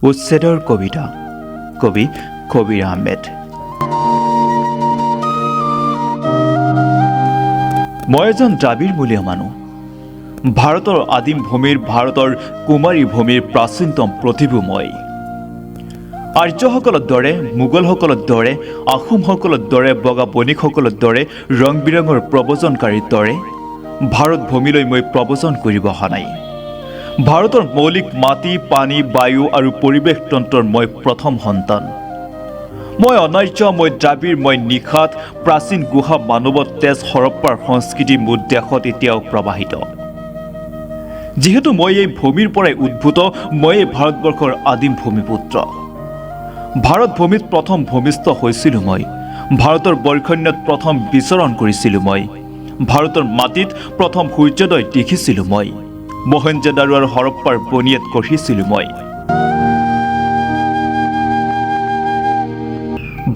উচ্ছেদৰ কবিতা কবি কবিৰ আহমেদ। মই এজন দ্ৰাবিড়মূলীয় মানুহ। ভাৰতৰ আদিম ভূমিৰ ভাৰতৰ কুমাৰী ভূমিৰ প্ৰাচীনতম প্ৰতিভূ মই। আৰ্যসকলৰ দৰে মোগলসকলৰ দৰে আহোমসকলৰ দৰে বগা বণিকসকলৰ দৰে ৰং বিৰঙৰ প্ৰব্ৰজনকাৰীৰ দৰে ভাৰত ভূমিলৈ মই প্ৰব্ৰজন কৰিব অহা নাই। ভাৰতৰ মৌলিক মাটি পানী বায়ু আৰু পৰিৱেশ তন্ত্ৰৰ মই প্ৰথম সন্তান। মই অনাৰ্য, মই দ্ৰাবিড়, মই নিশাত প্ৰাচীন গুহা মানৱৰ তেজ হৰপ্পাৰ সংস্কৃতি মোৰ দেশত এতিয়াও প্ৰবাহিত। যিহেতু মই এই ভূমিৰ পৰাই উদ্ভূত, মই এই ভাৰতবৰ্ষৰ আদিম ভূমিপুত্ৰ। ভাৰত ভূমিত প্ৰথম ভূমিষ্ঠ হৈছিলোঁ মই। ভাৰতৰ বৰ্ষণ্যত প্ৰথম বিচৰণ কৰিছিলোঁ মই। ভাৰতৰ মাটিত প্ৰথম সূৰ্যোদয় দেখিছিলোঁ মই। মহেঞ্জোদাৰো আৰু হৰপ্পাৰ বনিয়াদ গঢ়িছিলোঁ মই।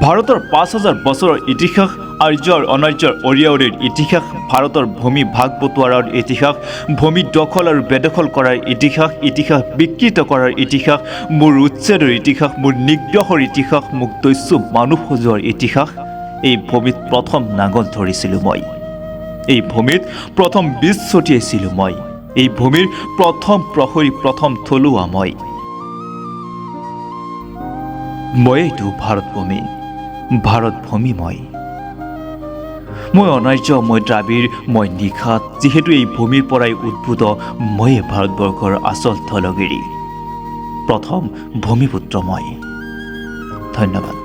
ভাৰতৰ ৫,০০০ বছৰৰ ইতিহাস, আৰ্য আৰু অনাৰ্যৰ অৰিয়া-অৰিৰ ইতিহাস, ভাৰতৰ ভূমি ভাগ বটোৱাৰাৰ ইতিহাস, ভূমি দখল আৰু বেদখল কৰাৰ ইতিহাস, ইতিহাস বিকৃত কৰাৰ ইতিহাস, মোৰ উচ্ছেদৰ ইতিহাস, মোৰ নিগ্ৰহৰ ইতিহাস, মোক দস্যু মানুহ সজোৱাৰ ইতিহাস। এই ভূমিত প্ৰথম নাঙল ধৰিছিলোঁ মই। এই ভূমিত প্ৰথম বীজ ছটিয়াইছিলোঁ মই। এই ভূমিৰ প্ৰথম প্ৰহৰী, প্ৰথম থলুৱা মই। ময়েইতো ভাৰত ভূমি মই। মই অনাৰ্য, মই দ্ৰাবিড়, মই নিশাত। যিহেতু এই ভূমিৰ পৰাই উদ্ভূত, ময়ে ভাৰতবৰ্ষৰ আচল থলগিৰি, প্ৰথম ভূমিপুত্ৰ মই। ধন্যবাদ।